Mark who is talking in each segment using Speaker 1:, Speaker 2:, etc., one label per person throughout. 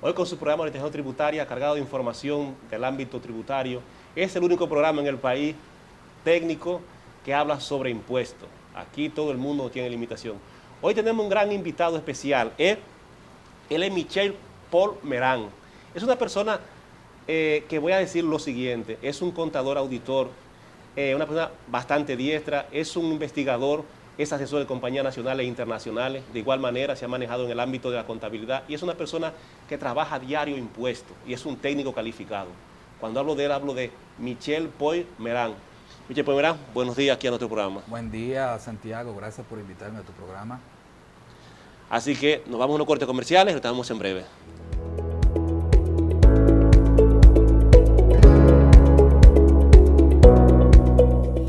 Speaker 1: Hoy con su programa de orientación tributaria cargado de información del ámbito tributario. Es el único programa en el país técnico que habla sobre impuestos. Aquí todo el mundo tiene limitación. Hoy tenemos un gran invitado especial. Él es Michel Paul Merán. Es una persona que voy a decir lo siguiente. Es un contador auditor, una persona bastante diestra, es un investigador, es asesor de compañías nacionales e internacionales. De igual manera se ha manejado en el ámbito de la contabilidad y es una persona que trabaja a diario impuestos y es un técnico calificado. Cuando hablo de él, hablo de Michel Paul Merán. Michel Paul Merán, buenos días aquí a nuestro programa.
Speaker 2: Buen día, Santiago. Gracias por invitarme a tu programa.
Speaker 1: Así que nos vamos a unos cortes comerciales y estamos en breve.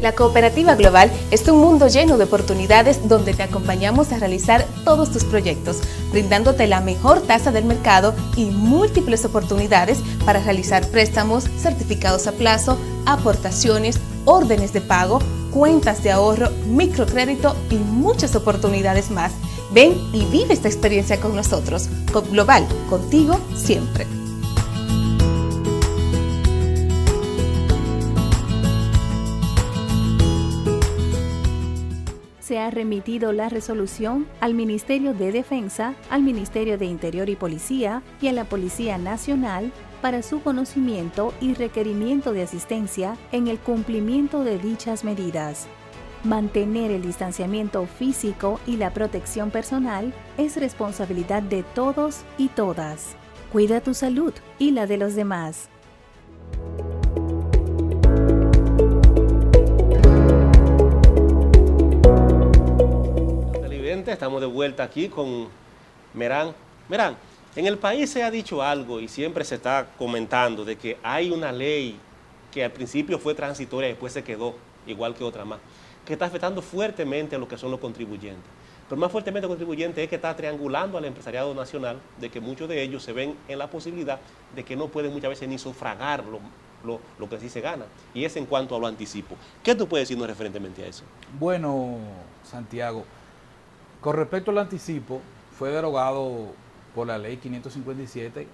Speaker 3: La Cooperativa Global es un mundo lleno de oportunidades donde te acompañamos a realizar todos tus proyectos, brindándote la mejor tasa del mercado y múltiples oportunidades para realizar préstamos, certificados a plazo, aportaciones, órdenes de pago, cuentas de ahorro, microcrédito y muchas oportunidades más. Ven y vive esta experiencia con nosotros. COP Global, contigo siempre.
Speaker 4: Se ha remitido la resolución al Ministerio de Defensa, al Ministerio de Interior y Policía y a la Policía Nacional para su conocimiento y requerimiento de asistencia en el cumplimiento de dichas medidas. Mantener el distanciamiento físico y la protección personal es responsabilidad de todos y todas. Cuida tu salud y la de los demás.
Speaker 1: Estamos de vuelta aquí con Merán. Merán, en el país se ha dicho algo y siempre se está comentando de que hay una ley que al principio fue transitoria y después se quedó, igual que otra más, que está afectando fuertemente a lo que son los contribuyentes. Pero más fuertemente a los contribuyentes es que está triangulando al empresariado nacional, de que muchos de ellos se ven en la posibilidad de que no pueden muchas veces ni sufragar lo que sí se gana. Y es en cuanto a lo anticipo. ¿Qué tú puedes decirnos referentemente a eso?
Speaker 2: Bueno, Santiago, con respecto al anticipo, fue derogado por la ley 557-05,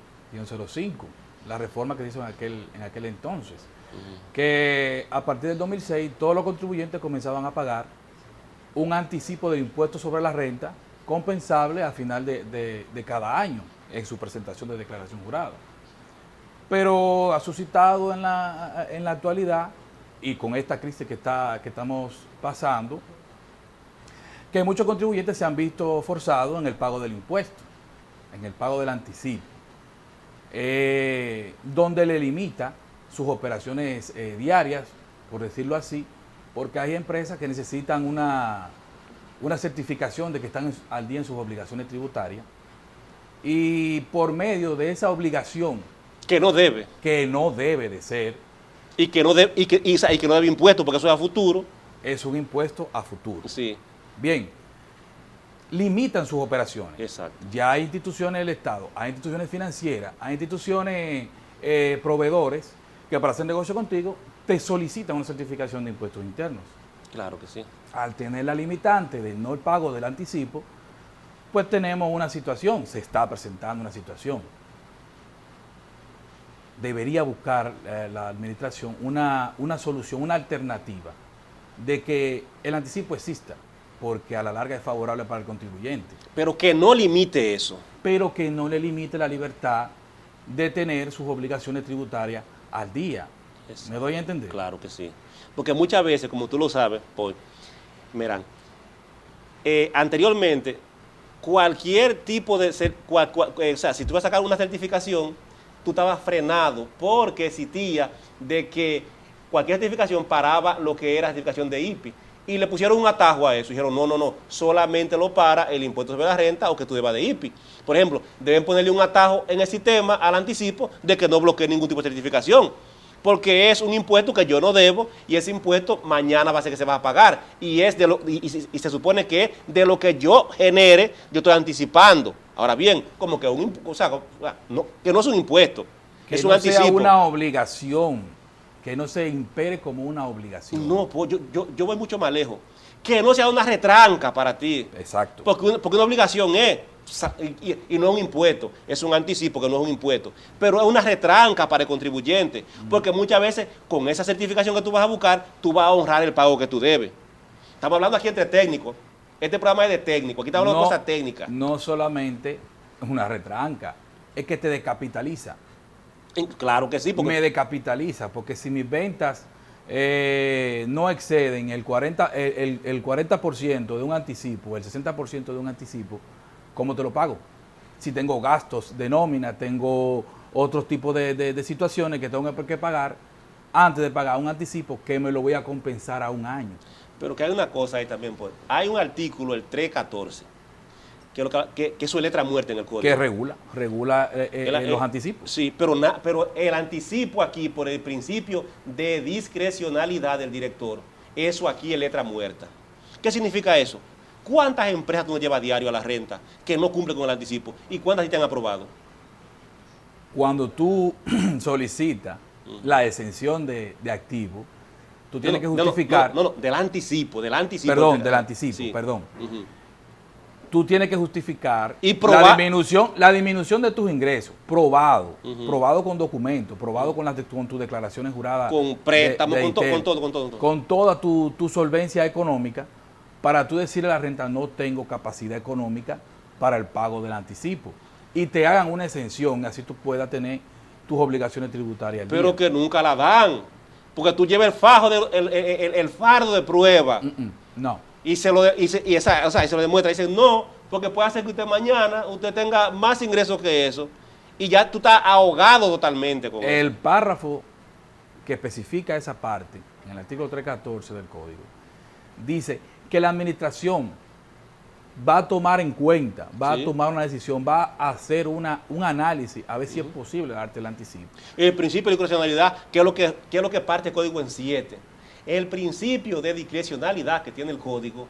Speaker 2: la reforma que se hizo en aquel entonces, que a partir del 2006 todos los contribuyentes comenzaban a pagar un anticipo del impuesto sobre la renta compensable al final de cada año en su presentación de declaración jurada. Pero ha suscitado en la actualidad, y con esta crisis que estamos pasando, que muchos contribuyentes se han visto forzados en el pago del impuesto, en el pago del anticipo, donde le limita sus operaciones diarias, por decirlo así, porque hay empresas que necesitan una certificación de que están al día en sus obligaciones tributarias, y por medio de esa obligación
Speaker 1: que no debe
Speaker 2: de ser,
Speaker 1: y que no debe impuesto, porque eso es a futuro,
Speaker 2: es un impuesto a futuro.
Speaker 1: Sí.
Speaker 2: Bien, limitan sus operaciones.
Speaker 1: Exacto.
Speaker 2: Ya hay instituciones del Estado, hay instituciones financieras, hay instituciones proveedores que para hacer negocio contigo te solicitan una certificación de impuestos internos.
Speaker 1: Claro que sí.
Speaker 2: Al tener la limitante del no pago del anticipo, pues tenemos una situación, se está presentando una situación. Debería buscar la administración una solución, una alternativa de que el anticipo exista, porque a la larga es favorable para el contribuyente.
Speaker 1: Pero que no limite eso.
Speaker 2: Pero que no le limite la libertad de tener sus obligaciones tributarias al día.
Speaker 1: Exacto.
Speaker 2: ¿Me doy a entender?
Speaker 1: Claro que sí. Porque muchas veces, como tú lo sabes, Paul Merán, anteriormente, cualquier tipo de... o sea, si tú vas a sacar una certificación, tú estabas frenado porque existía de que cualquier certificación paraba lo que era certificación de IPI. Y le pusieron un atajo a eso. Dijeron, no, solamente lo para el impuesto sobre la renta o que tú debas de IPI. Por ejemplo, deben ponerle un atajo en el sistema al anticipo de que no bloquee ningún tipo de certificación. Porque es un impuesto que yo no debo y ese impuesto mañana va a ser que se va a pagar. Y se supone que de lo que yo genere, yo estoy anticipando. Ahora bien, como que que no es un impuesto,
Speaker 2: que
Speaker 1: es
Speaker 2: no
Speaker 1: un anticipo.
Speaker 2: Sea una obligación. Que no se impere como una obligación.
Speaker 1: No, pues yo voy mucho más lejos. Que no sea una retranca para ti.
Speaker 2: Exacto.
Speaker 1: Porque una obligación es. y no es un impuesto, es un anticipo que no es un impuesto, pero es una retranca para el contribuyente, porque muchas veces con esa certificación que tú vas a buscar, tú vas a honrar el pago que tú debes. Estamos hablando aquí entre técnicos, este programa es de técnicos, aquí estamos hablando de cosas técnicas.
Speaker 2: No solamente es una retranca, es que te descapitaliza.
Speaker 1: Claro que sí.
Speaker 2: Me descapitaliza, porque si mis ventas no exceden el 40% de un anticipo, el 60% de un anticipo, ¿cómo te lo pago? Si tengo gastos de nómina, tengo otros tipos de situaciones que tengo que pagar antes de pagar un anticipo que me lo voy a compensar a un año.
Speaker 1: Pero que hay una cosa ahí también, pues. Hay un artículo, el 314, que es su letra muerta en el código.
Speaker 2: Que regula los anticipos.
Speaker 1: Sí, pero el anticipo aquí, por el principio de discrecionalidad del director, eso aquí es letra muerta. ¿Qué significa eso? ¿Cuántas empresas tú no llevas diario a la renta que no cumplen con el anticipo? ¿Y cuántas sí te han aprobado?
Speaker 2: Cuando tú solicitas la exención de activo, tú tienes que justificar...
Speaker 1: No, del anticipo.
Speaker 2: Perdón, del anticipo,
Speaker 1: sí.
Speaker 2: perdón. Tú tienes que justificar
Speaker 1: y
Speaker 2: la disminución de tus ingresos, probado con documentos, probado con tus declaraciones juradas.
Speaker 1: Con préstamos, con todo.
Speaker 2: Con toda tu solvencia económica, para tú decirle a la renta, no tengo capacidad económica para el pago del anticipo. Y te hagan una exención, así tú puedas tener tus obligaciones tributarias.
Speaker 1: Pero que nunca la dan, porque tú llevas el fardo de prueba.
Speaker 2: No.
Speaker 1: Y se lo demuestra. Dice, no, porque puede hacer que usted mañana tenga más ingresos que eso. Y ya tú estás ahogado totalmente con
Speaker 2: el párrafo que especifica esa parte, en el artículo 314 del código, dice que la administración va a tomar en cuenta, va a tomar una decisión, va a hacer un análisis, a ver si es posible darte el anticipo. El
Speaker 1: principio de discrecionalidad, ¿qué es lo que parte el código en 7? El principio de discrecionalidad que tiene el código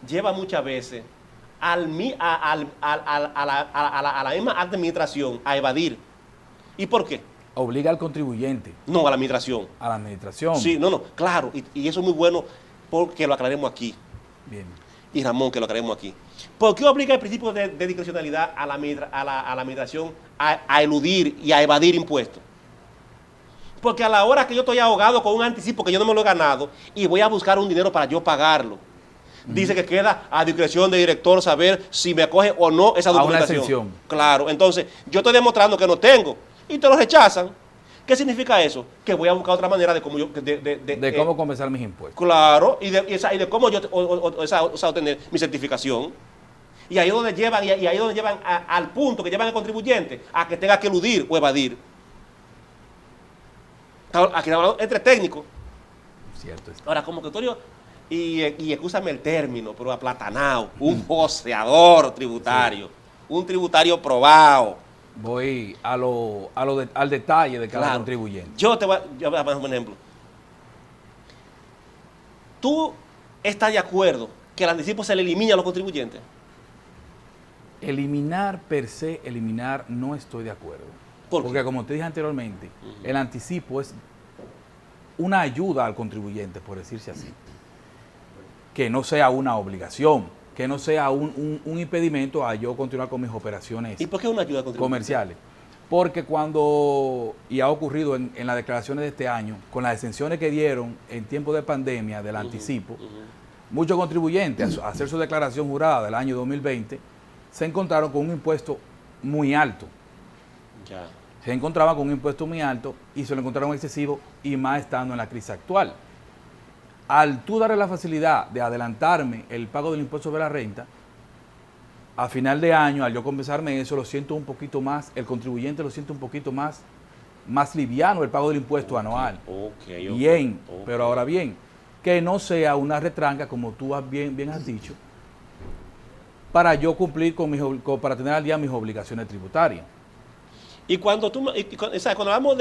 Speaker 1: lleva muchas veces a la misma administración a evadir. ¿Y por qué?
Speaker 2: Obliga al contribuyente.
Speaker 1: No, a la administración.
Speaker 2: A la administración.
Speaker 1: Sí, claro. Y eso es muy bueno porque lo aclaremos aquí.
Speaker 2: Bien.
Speaker 1: Y Ramón, que lo aclaremos aquí. ¿Por qué obliga el principio de discrecionalidad a la administración a eludir y a evadir impuestos? Porque a la hora que yo estoy ahogado con un anticipo que yo no me lo he ganado y voy a buscar un dinero para yo pagarlo, dice que queda a discreción del director saber si me acoge o no esa documentación.
Speaker 2: A una exención.
Speaker 1: Claro, entonces yo estoy demostrando que no tengo y te lo rechazan. ¿Qué significa eso? Que voy a buscar otra manera de cómo
Speaker 2: cómo compensar mis impuestos.
Speaker 1: Claro, y de cómo yo obtener mi certificación. Y ahí es donde llevan, al punto que llevan al contribuyente a que tenga que eludir o evadir. Aquí estamos hablando entre técnicos.
Speaker 2: Cierto.
Speaker 1: Ahora, como que Torio, y excúsame el término, pero aplatanado, un joseador tributario, un tributario probado.
Speaker 2: Voy al detalle de cada contribuyente.
Speaker 1: Yo voy a dar un ejemplo. ¿Tú estás de acuerdo que el anticipo se le elimine a los contribuyentes?
Speaker 2: Eliminar per se, no estoy de acuerdo. Porque como te dije anteriormente, el anticipo es una ayuda al contribuyente, por decirse así. Que no sea una obligación, que no sea un impedimento a yo continuar con mis operaciones.
Speaker 1: ¿Y por qué una ayuda al contribuyente?
Speaker 2: Comerciales. Porque y ha ocurrido en las declaraciones de este año, con las exenciones que dieron en tiempo de pandemia del anticipo, muchos contribuyentes, al hacer su declaración jurada del año 2020, se encontraron con un impuesto muy alto.
Speaker 1: Ya.
Speaker 2: Se encontraban con un impuesto muy alto y se lo encontraron excesivo, y más estando en la crisis actual. Al tú darle la facilidad de adelantarme el pago del impuesto sobre la renta, a final de año, al yo compensarme eso, lo siento un poquito más, el contribuyente lo siente un poquito más liviano el pago del impuesto anual. Bien, pero ahora bien, que no sea una retranca, como tú bien has dicho, para yo cumplir para tener al día mis obligaciones tributarias.
Speaker 1: Y cuando hablamos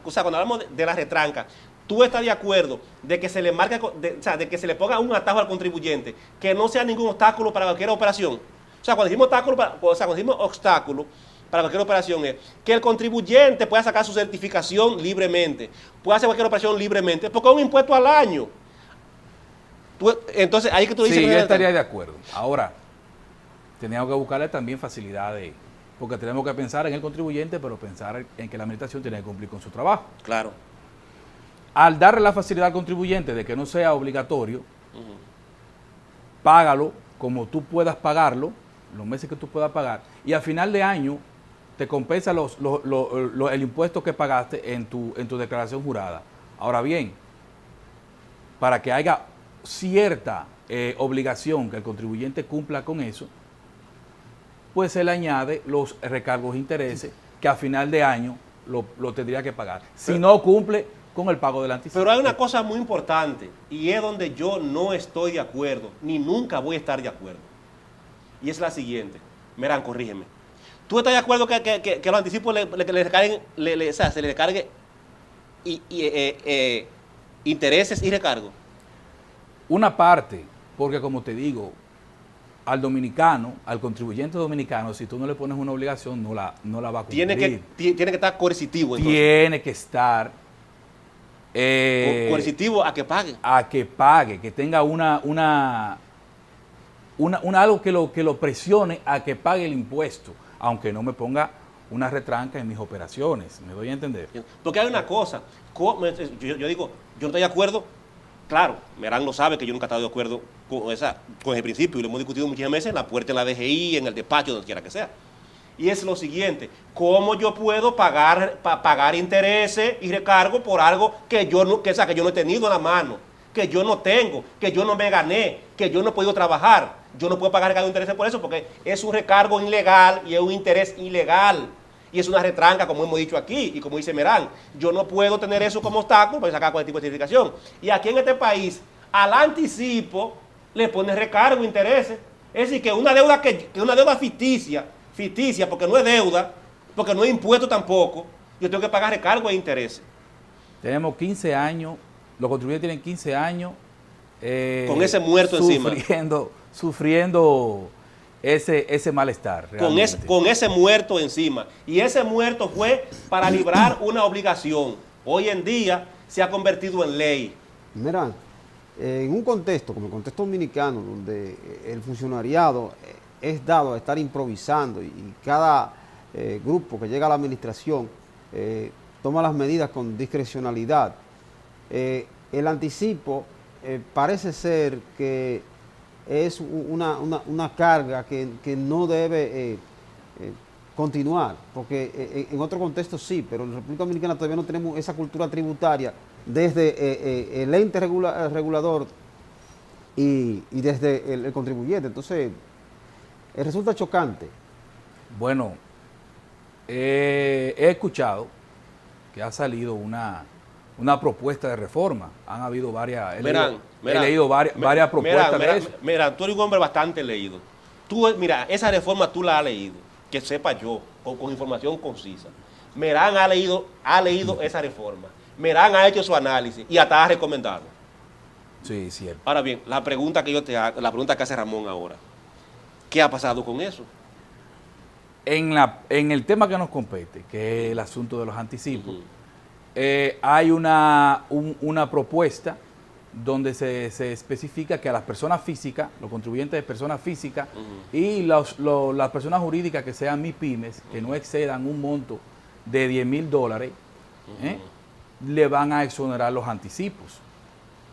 Speaker 1: cuando hablamos de la retranca, ¿tú estás de acuerdo de que se le marque, de que se le ponga un atajo al contribuyente, que no sea ningún obstáculo para cualquier operación? O sea, cuando decimos obstáculo para cualquier operación es que el contribuyente pueda sacar su certificación libremente, pueda hacer cualquier operación libremente, porque es un impuesto al año. Entonces, ahí que tú dices...
Speaker 2: Sí, yo estaría de acuerdo. Ahora, tenemos que buscarle también facilidades, porque tenemos que pensar en el contribuyente, pero pensar en que la administración tiene que cumplir con su trabajo.
Speaker 1: Claro.
Speaker 2: Al darle la facilidad al contribuyente de que no sea obligatorio, págalo como tú puedas pagarlo, los meses que tú puedas pagar, y al final de año te compensa el impuesto que pagaste en tu declaración jurada. Ahora bien, para que haya cierta obligación que el contribuyente cumpla con eso, pues se le añade los recargos e intereses que a final de año lo tendría que pagar. Si no cumple con el pago del anticipo.
Speaker 1: Pero hay una cosa muy importante y es donde yo no estoy de acuerdo, ni nunca voy a estar de acuerdo. Y es la siguiente. Merán, corrígeme. ¿Tú estás de acuerdo que los anticipos le recarguen, o sea, se le recargue intereses y recargos?
Speaker 2: Una parte, porque como te digo, al dominicano, al contribuyente dominicano, si tú no le pones una obligación, no la va a cumplir.
Speaker 1: Tiene que estar coercitivo. Entonces.
Speaker 2: Tiene que estar
Speaker 1: coercitivo a que pague.
Speaker 2: A que pague, que tenga algo que lo presione a que pague el impuesto, aunque no me ponga una retranca en mis operaciones. ¿Me doy a entender?
Speaker 1: Porque hay una cosa, yo digo, yo no estoy de acuerdo. Claro, Merán lo sabe que yo nunca he estado de acuerdo con ese principio y lo hemos discutido muchas veces en la puerta, en la DGI, en el despacho, donde quiera que sea. Y es lo siguiente, ¿cómo yo puedo pagar intereses y recargos por algo que yo no he tenido en la mano, que yo no tengo, que yo no me gané, que yo no he podido trabajar? Yo no puedo pagar recargo de intereses por eso porque es un recargo ilegal y es un interés ilegal. Y es una retranca, como hemos dicho aquí, y como dice Merán. Yo no puedo tener eso como obstáculo para sacar cualquier tipo de certificación. Y aquí en este país, al anticipo, le ponen recargo, intereses. Es decir, que una deuda ficticia, porque no es deuda, porque no es impuesto tampoco, yo tengo que pagar recargo e intereses.
Speaker 2: Tenemos 15 años, los contribuyentes tienen 15 años
Speaker 1: con ese muerto encima.
Speaker 2: Sufriendo ese malestar.
Speaker 1: Con ese muerto encima. Y ese muerto fue para librar una obligación. Hoy en día se ha convertido en ley.
Speaker 5: Mira, en un contexto, como el contexto dominicano, donde el funcionariado es dado a estar improvisando y cada grupo que llega a la administración toma las medidas con discrecionalidad, el anticipo parece ser que es una carga que no debe continuar, porque en otro contexto sí, pero en la República Dominicana todavía no tenemos esa cultura tributaria desde el ente regulador y desde el contribuyente. Entonces, resulta chocante.
Speaker 2: Bueno, he escuchado que ha salido una propuesta de reforma. Han habido varias. He leído varias propuestas de eso.
Speaker 1: Mira, tú eres un hombre bastante leído. Mira, esa reforma tú la has leído, que sepa yo, con información concisa. Merán ha leído esa reforma. Merán ha hecho su análisis y hasta ha recomendado.
Speaker 2: Sí, cierto.
Speaker 1: Ahora bien, la pregunta que yo te hago, la pregunta que hace Ramón ahora, ¿qué ha pasado con eso?
Speaker 2: En el tema que nos compete, que es el asunto de los anticipos, hay una propuesta donde se especifica que a las personas físicas, los contribuyentes de personas físicas y las personas jurídicas que sean MIPYMES, que no excedan un monto de $10,000, le van a exonerar los anticipos.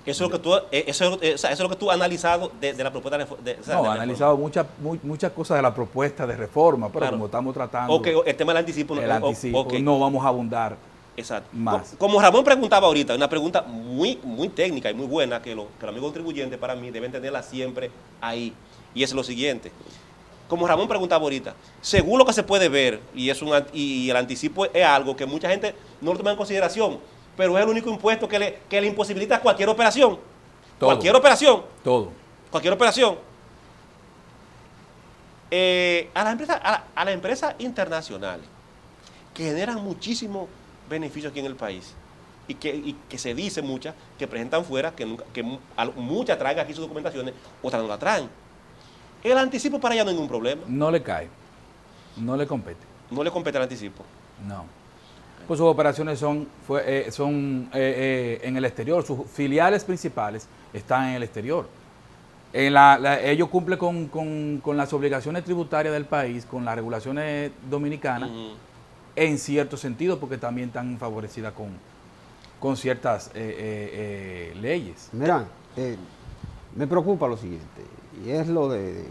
Speaker 1: Eso es lo que tú has analizado de la propuesta de
Speaker 2: he analizado muchas cosas de la propuesta de reforma, pero como estamos tratando
Speaker 1: el tema del anticipo,
Speaker 2: no vamos a abundar.
Speaker 1: Exacto.
Speaker 2: Más.
Speaker 1: Como Ramón preguntaba ahorita, una pregunta muy técnica y muy buena que los amigos contribuyentes para mí deben tenerla siempre ahí. Y es lo siguiente. Como Ramón preguntaba ahorita, según lo que se puede ver, y el anticipo es algo que mucha gente no lo toma en consideración, pero es el único impuesto que le imposibilita cualquier operación.
Speaker 2: Todo.
Speaker 1: Cualquier operación.
Speaker 2: Todo.
Speaker 1: Cualquier operación. A las empresas internacionales que generan muchísimo beneficios aquí en el país y que se dice muchas que presentan fuera, que muchas traen aquí sus documentaciones, otras no la traen. El anticipo para allá no hay ningún problema.
Speaker 2: No le cae, no le compete.
Speaker 1: No le compete el anticipo.
Speaker 2: No. Pues sus operaciones son en el exterior, sus filiales principales están en el exterior. Ellos cumplen con las obligaciones tributarias del país, con las regulaciones dominicanas, en cierto sentido, porque también están favorecidas con ciertas leyes.
Speaker 5: Mira, me preocupa lo siguiente, y es lo de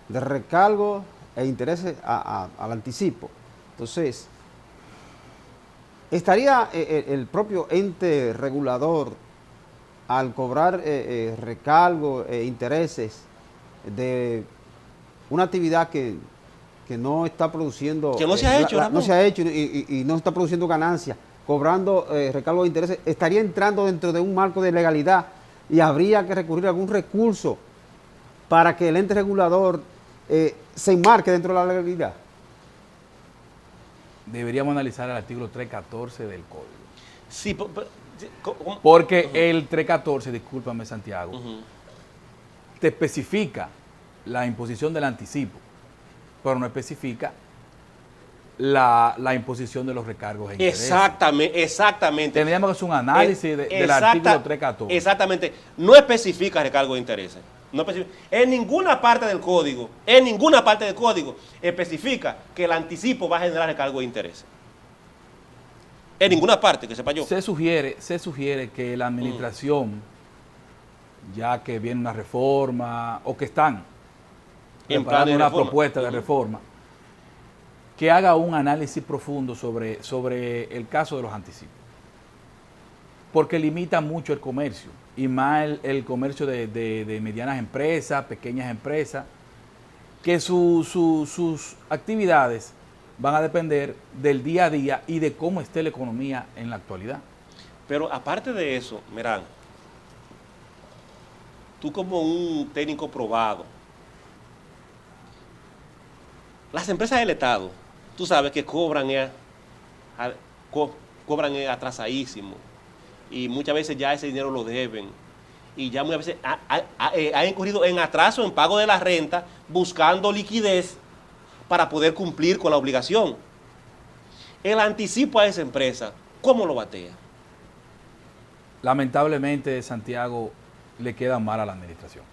Speaker 5: recargo e intereses al anticipo. Entonces, ¿estaría el propio ente regulador al cobrar recargo e intereses de una actividad que no está produciendo...
Speaker 1: Que no se ha hecho,
Speaker 5: no se ha hecho y no está produciendo ganancias, cobrando recargo de intereses, estaría entrando dentro de un marco de legalidad y habría que recurrir a algún recurso para que el ente regulador se enmarque dentro de la legalidad?
Speaker 2: Deberíamos analizar el artículo 314 del Código.
Speaker 1: Sí,
Speaker 2: porque el 314, discúlpame Santiago, te especifica la imposición del anticipo, pero no especifica la imposición de los recargos e intereses.
Speaker 1: Exactamente.
Speaker 2: Tendríamos que hacer un análisis del artículo 314.
Speaker 1: Exactamente. No especifica recargo de intereses. No especifica. En ninguna parte del código especifica que el anticipo va a generar recargo de intereses. En ninguna parte, que sepa yo.
Speaker 2: Se sugiere que la administración, ya que viene una reforma, o que están preparando una propuesta de reforma, que haga un análisis profundo sobre el caso de los anticipos. Porque limita mucho el comercio, y más el comercio de medianas empresas, pequeñas empresas, que sus actividades van a depender del día a día y de cómo esté la economía en la actualidad.
Speaker 1: Pero aparte de eso, Merán, tú como un técnico probado, las empresas del Estado, tú sabes que cobran atrasadísimo y muchas veces ya ese dinero lo deben y ya muchas veces han incurrido en atraso en pago de la renta buscando liquidez para poder cumplir con la obligación. El anticipo a esa empresa, ¿cómo lo batea?
Speaker 2: Lamentablemente, Santiago, le queda mal a la administración.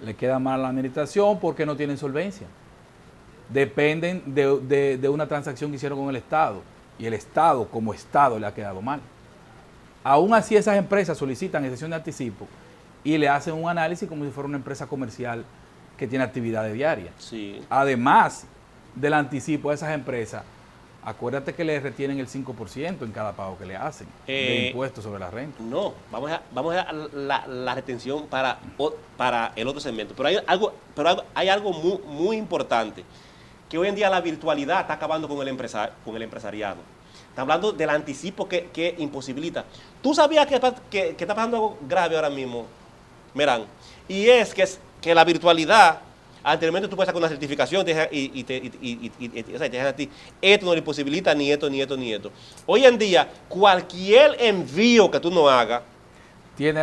Speaker 2: Le queda mal a la administración porque no tienen solvencia. Dependen de una transacción que hicieron con el Estado, y el Estado, como Estado, le ha quedado mal. Aún así, esas empresas solicitan exención de anticipo y le hacen un análisis como si fuera una empresa comercial que tiene actividades diarias.
Speaker 1: Sí.
Speaker 2: Además del anticipo a esas empresas, acuérdate que le retienen el 5% en cada pago que le hacen de impuestos sobre la renta.
Speaker 1: No, vamos a la retención para el otro segmento. Pero hay algo muy importante, que hoy en día la virtualidad está acabando con el empresariado. Está hablando del anticipo que imposibilita. ¿Tú sabías que está pasando algo grave ahora mismo, Merán? Y es que la virtualidad, anteriormente tú puedes sacar una certificación y te dejan a ti, esto no le imposibilita ni esto, ni esto, ni esto. Hoy en día, cualquier envío que tú no hagas,
Speaker 2: tiene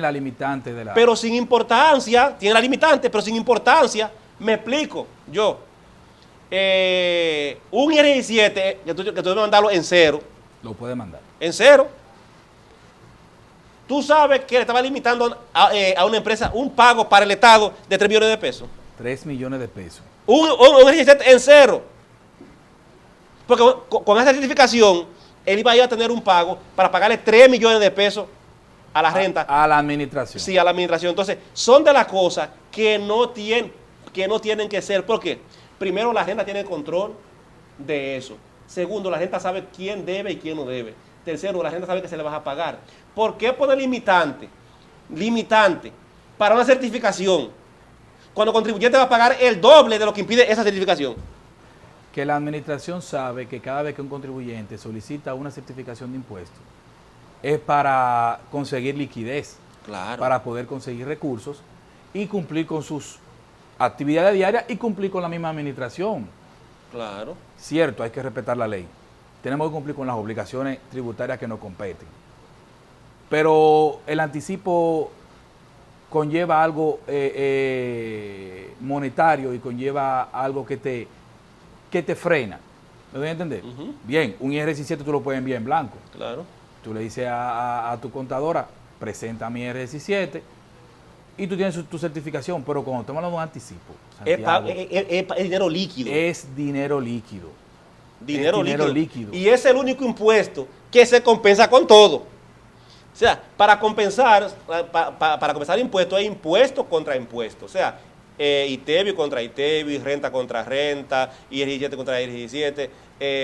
Speaker 2: la limitante de la...
Speaker 1: Pero sin importancia, tiene la limitante, pero sin importancia, me explico, yo. Un IR17, que tú debes mandarlo en cero.
Speaker 2: Lo puede mandar.
Speaker 1: En cero. Tú sabes que le estaba limitando a una empresa un pago para el Estado de 3 millones de pesos.
Speaker 2: 3 millones de pesos.
Speaker 1: Un IR17 en cero. Porque con esa certificación, él iba a ir a tener un pago para pagarle 3 millones de pesos a la renta.
Speaker 2: A la administración.
Speaker 1: Sí, a la administración. Entonces, son de las cosas que no tienen que ser. ¿Por qué? Primero, la renta tiene control de eso. Segundo, la renta sabe quién debe y quién no debe. Tercero, la renta sabe que se le va a pagar. ¿Por qué poner limitante para una certificación cuando el contribuyente va a pagar el doble de lo que impide esa certificación?
Speaker 2: Que la administración sabe que cada vez que un contribuyente solicita una certificación de impuestos es para conseguir liquidez,
Speaker 1: Claro.
Speaker 2: para poder conseguir recursos y cumplir con sus actividades diarias y cumplir con la misma administración.
Speaker 1: Claro.
Speaker 2: Cierto, hay que respetar la ley. Tenemos que cumplir con las obligaciones tributarias que nos competen. Pero el anticipo conlleva algo monetario y conlleva algo que te frena. ¿Me voy a entender? Bien, un IR17 tú lo puedes enviar en blanco.
Speaker 1: Claro.
Speaker 2: Tú le dices a tu contadora, presenta mi IR17, y tú tienes tu certificación, pero cuando estamos hablando de un anticipo,
Speaker 1: Es dinero líquido.
Speaker 2: es dinero líquido.
Speaker 1: Dinero
Speaker 2: Es dinero
Speaker 1: líquido.
Speaker 2: líquido.
Speaker 1: Y es el único impuesto que se compensa con todo. O sea, para compensar impuestos hay impuesto contra impuesto. O sea, ITEVI contra ITEVI, renta contra renta, IR17 contra IR17,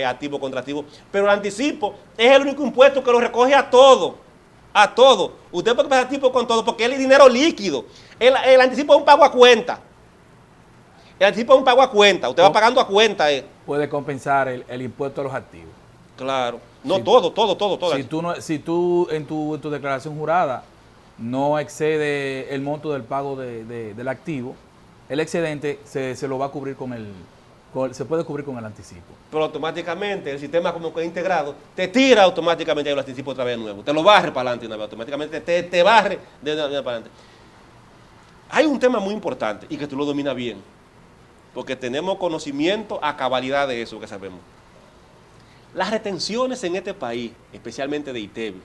Speaker 1: activo contra activo. Pero el anticipo es el único impuesto que lo recoge a todo. A todo. Usted puede pasar anticipo con todo porque es el dinero líquido. El anticipo es un pago a cuenta. El anticipo es un pago a cuenta. Usted va pagando a cuenta.
Speaker 2: Puede compensar el impuesto a los activos.
Speaker 1: Claro. No,
Speaker 2: Sí.
Speaker 1: todo.
Speaker 2: Si tú en tu declaración jurada no excede el monto del pago del activo, el excedente se lo va a cubrir se puede cubrir con el anticipo.
Speaker 1: Pero automáticamente el sistema como que integrado te tira automáticamente el anticipo otra vez nuevo. Te lo barre para adelante una vez. Automáticamente te barre de una vez para adelante. Hay un tema muy importante y que tú lo dominas bien. Porque tenemos conocimiento a cabalidad de eso que sabemos. Las retenciones en este país, especialmente de ITEVI,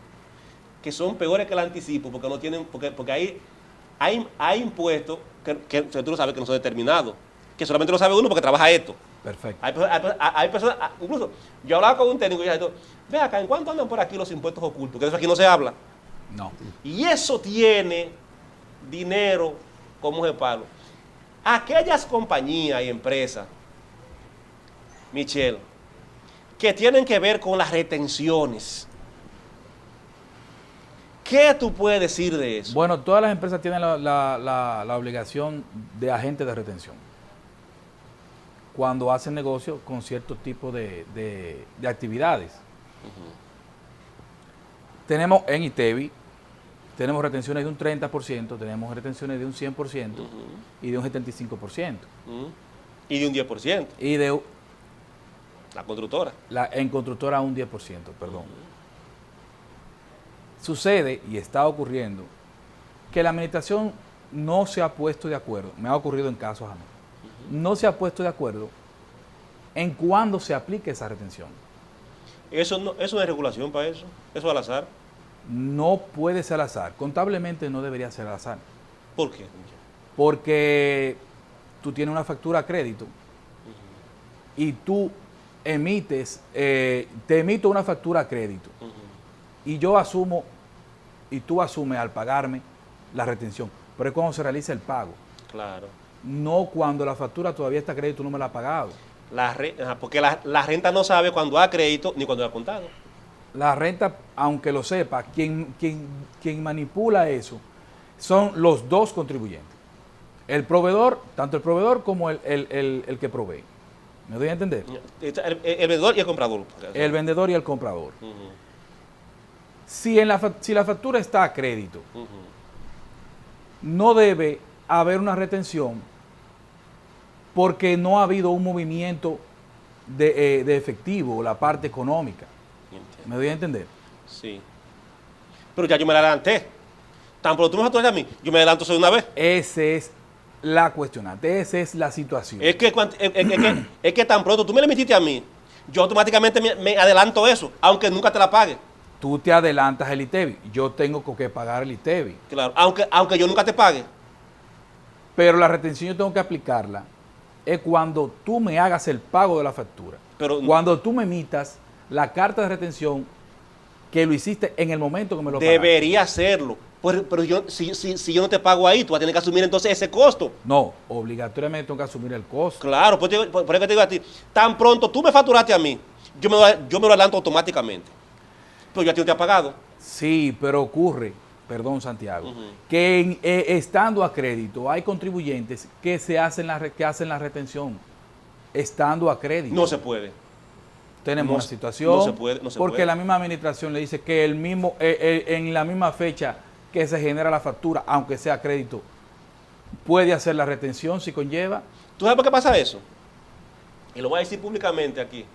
Speaker 1: que son peores que el anticipo, porque no tienen, porque hay impuestos que tú lo sabes que no son determinados, que solamente lo sabe uno porque trabaja esto.
Speaker 2: Perfecto.
Speaker 1: Hay personas, incluso yo hablaba con un técnico y yo dije, ve acá, ¿en cuánto andan por aquí los impuestos ocultos? Que de eso aquí no se habla.
Speaker 2: No.
Speaker 1: Y eso tiene dinero como de palo. Aquellas compañías y empresas, Michelle, que tienen que ver con las retenciones. ¿Qué tú puedes decir de eso?
Speaker 2: Bueno, todas las empresas tienen la obligación de agente de retención cuando hacen negocio con cierto tipo de actividades. Tenemos en ITEVI, tenemos retenciones de un 30%, tenemos retenciones de un 100% y de un 75%.
Speaker 1: Y de un 10%.
Speaker 2: Y de
Speaker 1: La constructora.
Speaker 2: en constructora un 10%, perdón. Sucede y está ocurriendo que la administración no se ha puesto de acuerdo, me ha ocurrido en casos a mí, no se ha puesto de acuerdo en cuándo se aplique esa retención.
Speaker 1: Eso no hay regulación para eso. Eso es al azar.
Speaker 2: No puede ser al azar, contablemente no debería ser al azar,
Speaker 1: ¿Por qué?
Speaker 2: porque tú tienes una factura a crédito y tú emites, te emito una factura a crédito y yo asumo y tú asumes al pagarme la retención, pero es cuando se realiza el pago,
Speaker 1: Claro.
Speaker 2: no cuando la factura todavía está a crédito y tú no me la has pagado.
Speaker 1: Porque la renta no sabe cuándo da crédito ni cuándo da contado.
Speaker 2: La renta, aunque lo sepa, quien manipula eso son los dos contribuyentes. El proveedor, tanto el proveedor como el que provee. ¿Me doy a entender?
Speaker 1: El vendedor y el comprador.
Speaker 2: El vendedor y el comprador.
Speaker 1: Ujú,
Speaker 2: Si la factura está a crédito,
Speaker 1: ujú.
Speaker 2: no debe haber una retención porque no ha habido un movimiento de efectivo, la parte económica.
Speaker 1: Entiendo.
Speaker 2: ¿Me doy a entender?
Speaker 1: Sí. Pero ya yo me la adelanté. Tan pronto tú me facturas a mí, yo me adelanto solo una vez.
Speaker 2: Esa es la cuestionante, esa es la situación.
Speaker 1: Es que tan pronto tú me la emitiste a mí, yo automáticamente me adelanto eso, aunque nunca te la pague.
Speaker 2: Tú te adelantas el ITEVI, yo tengo que pagar el ITEVI,
Speaker 1: Claro, aunque yo nunca te pague.
Speaker 2: pero la retención yo tengo que aplicarla es cuando tú me hagas el pago de la factura.
Speaker 1: Pero
Speaker 2: Cuando tú me emitas la carta de retención que lo hiciste en el momento que me lo pagaste.
Speaker 1: debería hacerlo. Pero si yo no te pago ahí, tú vas a tener que asumir entonces ese costo.
Speaker 2: No, obligatoriamente tengo que asumir el costo.
Speaker 1: Claro, por eso que te digo a ti, tan pronto tú me facturaste a mí, yo me lo adelanto automáticamente. Pero yo a ti no te he pagado.
Speaker 2: Sí, pero ocurre, perdón Santiago, que estando a crédito hay contribuyentes que hacen la retención estando a crédito.
Speaker 1: No se puede.
Speaker 2: Tenemos
Speaker 1: no
Speaker 2: una
Speaker 1: se-
Speaker 2: situación
Speaker 1: no se puede, no se
Speaker 2: porque
Speaker 1: puede.
Speaker 2: la misma administración le dice que en la misma fecha que se genera la factura, aunque sea a crédito, puede hacer la retención si conlleva.
Speaker 1: ¿Tú sabes por qué pasa eso? Y lo voy a decir públicamente aquí.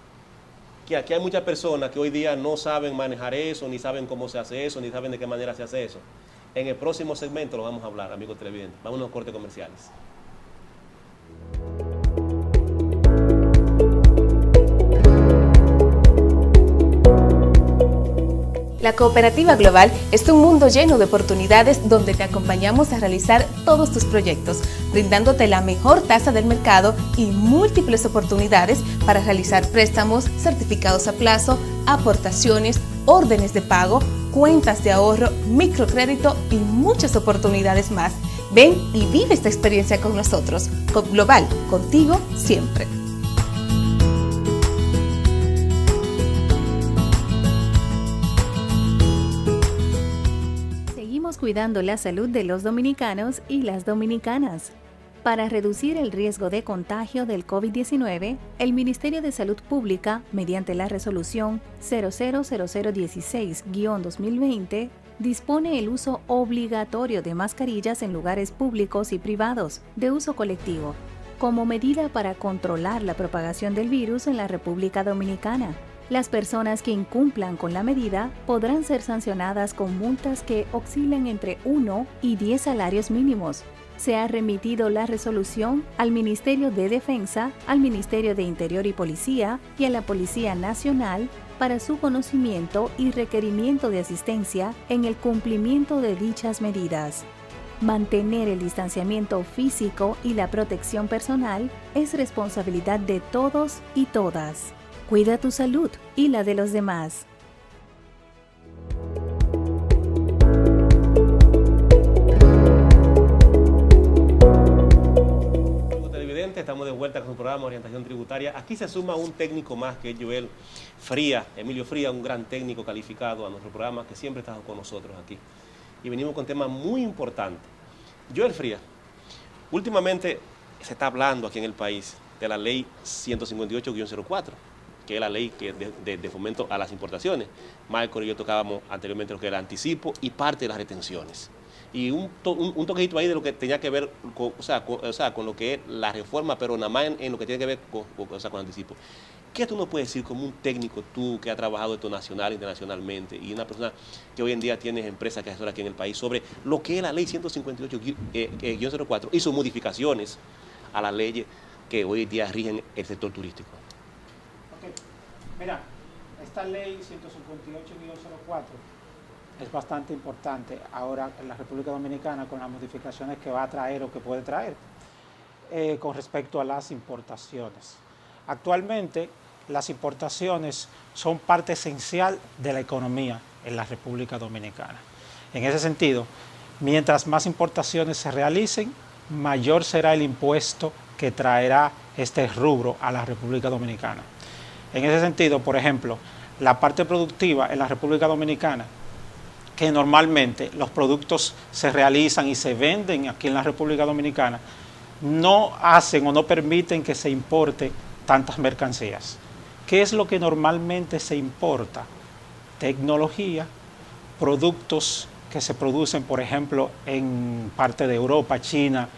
Speaker 1: Que aquí hay muchas personas que hoy día no saben manejar eso, ni saben cómo se hace eso, ni saben de qué manera se hace eso. En el próximo segmento lo vamos a hablar, amigos televidentes. Vamos a unos cortes comerciales.
Speaker 3: La Cooperativa Global es un mundo lleno de oportunidades donde te acompañamos a realizar todos tus proyectos, brindándote la mejor tasa del mercado y múltiples oportunidades para realizar préstamos, certificados a plazo, aportaciones, órdenes de pago, cuentas de ahorro, microcrédito y muchas oportunidades más. Ven y vive esta experiencia con nosotros. COP Global, contigo siempre.
Speaker 4: Cuidando la salud de los dominicanos y las dominicanas. Para reducir el riesgo de contagio del COVID-19, el Ministerio de Salud Pública, mediante la resolución 000016-2020, dispone el uso obligatorio de mascarillas en lugares públicos y privados de uso colectivo, como medida para controlar la propagación del virus en la República Dominicana. Las personas que incumplan con la medida podrán ser sancionadas con multas que oscilen entre 1 y 10 salarios mínimos. Se ha remitido la resolución al Ministerio de Defensa, al Ministerio de Interior y Policía y a la Policía Nacional para su conocimiento y requerimiento de asistencia en el cumplimiento de dichas medidas. Mantener el distanciamiento físico y la protección personal es responsabilidad de todos y todas. Cuida tu salud y la de los demás.
Speaker 1: Televidentes, estamos de vuelta con su programa Orientación Tributaria. Aquí se suma un técnico más, que es Joel Fría, Emilio Fría, un gran técnico calificado a nuestro programa que siempre está con nosotros aquí. Y venimos con temas muy importantes. Joel Fría, últimamente se está hablando aquí en el país de la ley 158-04, que es la ley de fomento a las importaciones. Michael y yo tocábamos anteriormente lo que era el anticipo y parte de las retenciones. Y un toquecito ahí de lo que tenía que ver con lo que es la reforma, pero nada más en lo que tiene que ver con anticipo. ¿Qué tú nos puedes decir como un técnico, tú que has trabajado esto nacional e internacionalmente, y una persona que hoy en día tienes empresas que asesoran aquí en el país, sobre lo que es la ley 158-04 y sus modificaciones a las leyes que hoy en día rigen el sector turístico?
Speaker 6: Mira, esta ley 158-04 es bastante importante ahora en la República Dominicana con las modificaciones que va a traer o que puede traer con respecto a las importaciones. Actualmente las importaciones son parte esencial de la economía en la República Dominicana. En ese sentido, mientras más importaciones se realicen, mayor será el impuesto que traerá este rubro a la República Dominicana. En ese sentido, por ejemplo, la parte productiva en la República Dominicana, que normalmente los productos se realizan y se venden aquí en la República Dominicana, no hacen o no permiten que se importe tantas mercancías. ¿Qué es lo que normalmente se importa? Tecnología, productos que se producen, por ejemplo, en parte de Europa, China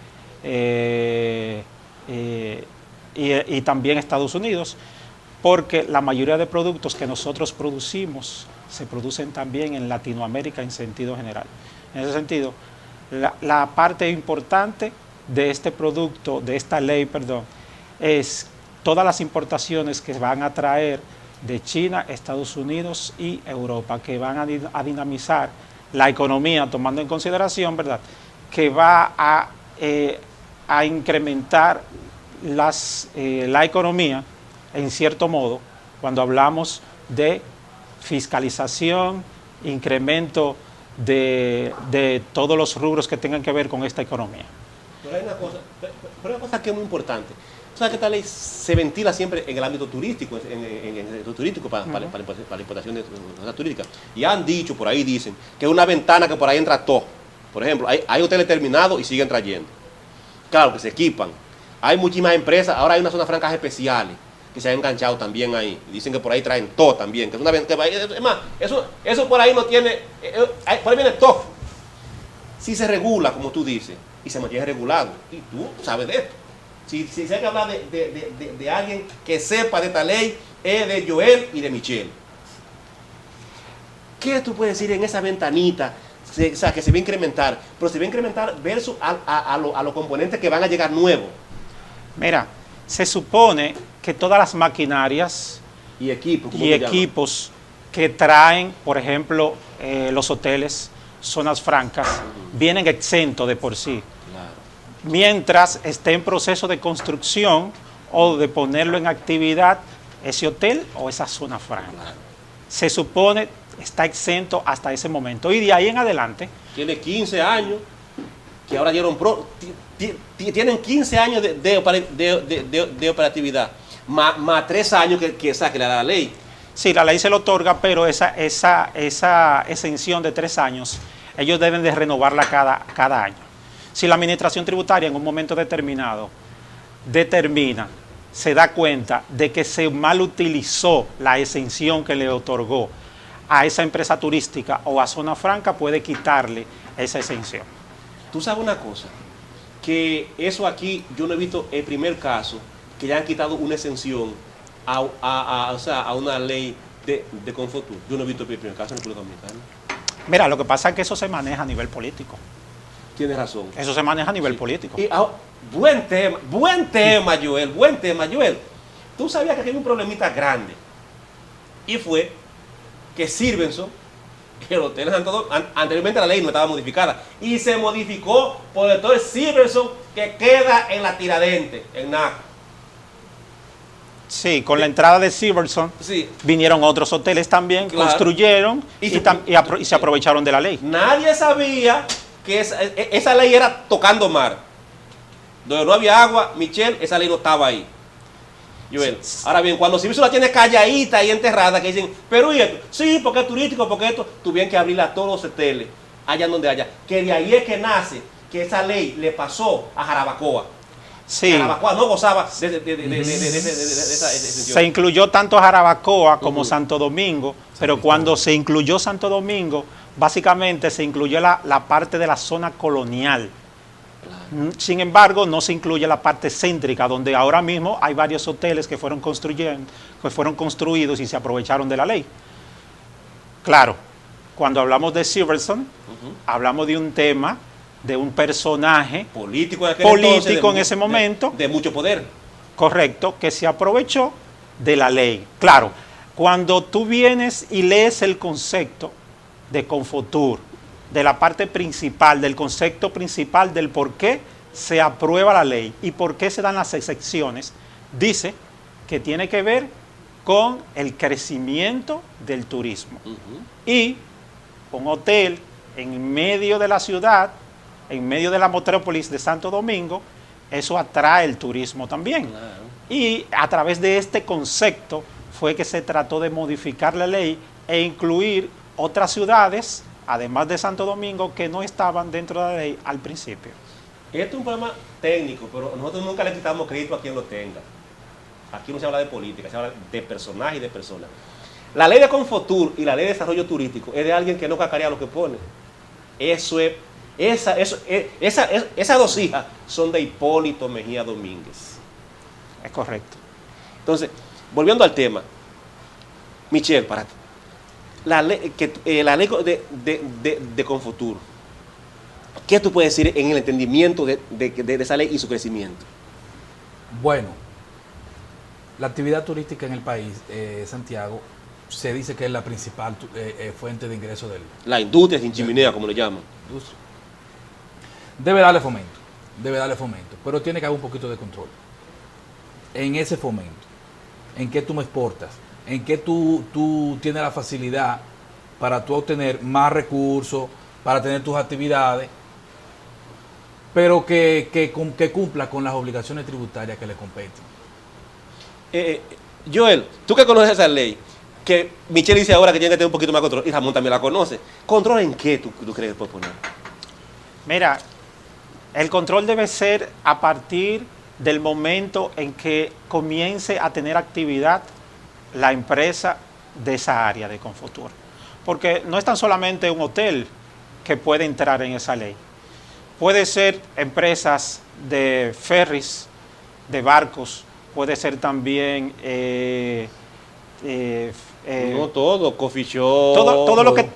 Speaker 6: y también Estados Unidos, porque la mayoría de productos que nosotros producimos se producen también en Latinoamérica en sentido general. En ese sentido, la parte importante de este producto, de esta ley, es todas las importaciones que van a traer de China, Estados Unidos y Europa, que van a dinamizar la economía, tomando en consideración, ¿verdad?, que va a incrementar la economía, en cierto modo, cuando hablamos de fiscalización, incremento de todos los rubros que tengan que ver con esta economía.
Speaker 1: Pero hay una cosa que es muy importante. O sea, que esta ley se ventila siempre en el ámbito turístico, en el sector turístico para la importación de cosas turísticas. Y han dicho, por ahí dicen, que es una ventana que por ahí entra todo. Por ejemplo, hay hoteles terminados y siguen trayendo. Claro que se equipan. Hay muchísimas empresas, ahora hay unas zonas francas especiales que se han enganchado también ahí. Dicen que por ahí traen todo también. Que es una ventana. Es más, eso por ahí no tiene. Por ahí viene todo. Si se regula, como tú dices, y se mantiene regulado, y tú sabes de esto. Si hay que hablar de alguien que sepa de esta ley, es de Joel y de Michelle. ¿Qué tú puedes decir en esa ventanita? O sea, que se va a incrementar, pero se va a incrementar versus a los componentes que van a llegar nuevos.
Speaker 6: Mira, se supone que todas las maquinarias
Speaker 1: y equipos
Speaker 6: que traen, por ejemplo, los hoteles, zonas francas, vienen exentos de por sí.
Speaker 1: Claro.
Speaker 6: Mientras esté en proceso de construcción o de ponerlo en actividad ese hotel o esa zona franca.
Speaker 1: Claro.
Speaker 6: Se supone está exento hasta ese momento. Y de ahí en adelante...
Speaker 1: Tiene 15 años, que ahora dieron tienen 15 años de operatividad, más 3 años que saque la ley.
Speaker 6: Sí, la ley se lo otorga, pero esa exención de 3 años, ellos deben de renovarla cada año. Si la administración tributaria en un momento determinado se da cuenta de que se mal utilizó la exención que le otorgó a esa empresa turística o a zona franca, puede quitarle esa exención.
Speaker 1: Tú sabes una cosa, que eso aquí yo no he visto el primer caso que ya han quitado una exención o sea, a una ley de Confotur. Yo no he visto el primer caso en República Dominicana.
Speaker 6: Mira, lo que pasa es que eso se maneja a nivel político.
Speaker 1: Tienes razón.
Speaker 6: Eso se maneja a nivel político.
Speaker 1: Y, buen tema, Joel, buen tema, Joel. Tú sabías que aquí hay un problemita grande. Y fue que Silverson, el Hotel Santo Domingo, anteriormente la ley no estaba modificada, y se modificó por el doctor Silverson, que queda en la Tiradentes, en Naco.
Speaker 6: Sí, con la entrada de Silverson,
Speaker 1: Sí.
Speaker 6: vinieron otros hoteles también,
Speaker 1: Claro.
Speaker 6: construyeron
Speaker 1: Y
Speaker 6: y se aprovecharon de la ley.
Speaker 1: Nadie sabía que esa ley era tocando mar. Donde no había agua, Michelle, esa ley no estaba ahí. Joel. Ahora bien, cuando Silverson la tiene calladita y enterrada, que dicen, pero ¿y esto? Sí, porque es turístico, porque esto, tuvieron que abrirla a todos los hoteles, allá donde haya. Que de ahí es que nace que esa ley le pasó a Jarabacoa.
Speaker 6: Sí.
Speaker 1: Jarabacoa no gozaba de esa exención.
Speaker 6: Se incluyó tanto Jarabacoa como Santo Domingo, pero cuando se incluyó Santo Domingo, básicamente se incluyó la parte de la zona colonial. Sin embargo, no se incluye la parte céntrica, donde ahora mismo hay varios hoteles que fueron construidos y se aprovecharon de la ley. Claro, cuando hablamos de Silverson, hablamos de un tema, de un personaje
Speaker 1: político
Speaker 6: en ese momento,
Speaker 1: de mucho poder.
Speaker 6: Correcto, que se aprovechó de la ley. Claro, cuando tú vienes y lees el concepto de Confotur, de la parte principal, del concepto principal del por qué se aprueba la ley y por qué se dan las excepciones, dice que tiene que ver con el crecimiento del turismo. Y un hotel en medio de la ciudad, en medio de la metrópolis de Santo Domingo, eso atrae el turismo también.
Speaker 1: Claro.
Speaker 6: Y a través de este concepto fue que se trató de modificar la ley e incluir otras ciudades, además de Santo Domingo, que no estaban dentro de la ley al principio.
Speaker 1: Esto es un problema técnico, pero nosotros nunca le quitamos crédito a quien lo tenga. Aquí no se habla de política, se habla de personajes y de personas. La ley de Confotur y la ley de desarrollo turístico es de alguien que no cacarea lo que pone. Eso es, esas dos hijas son de Hipólito Mejía Domínguez.
Speaker 6: Es correcto.
Speaker 1: Entonces, volviendo al tema, Michelle, para ti. La ley de Confotur, ¿qué tú puedes decir en el entendimiento de esa ley y su crecimiento?
Speaker 2: Bueno, la actividad turística en el país, Santiago, se dice que es la principal fuente de ingreso del...
Speaker 1: La industria sin chimenea, como le llaman.
Speaker 2: Debe darle fomento, pero tiene que haber un poquito de control en ese fomento, en qué tú me exportas, en qué tú tienes la facilidad para tú obtener más recursos, para tener tus actividades, pero que cumpla con las obligaciones tributarias que le competen.
Speaker 1: Joel, tú que conoces esa ley, que Michelle dice ahora que tiene que tener un poquito más de control, y Ramón también la conoce. ¿Control en qué tú crees que puedes poner?
Speaker 6: Mira, el control debe ser a partir del momento en que comience a tener actividad la empresa de esa área de Confotur. Porque no es tan solamente un hotel que puede entrar en esa ley. Puede ser empresas de ferries, de barcos, puede ser también
Speaker 1: no todo, coffee shop.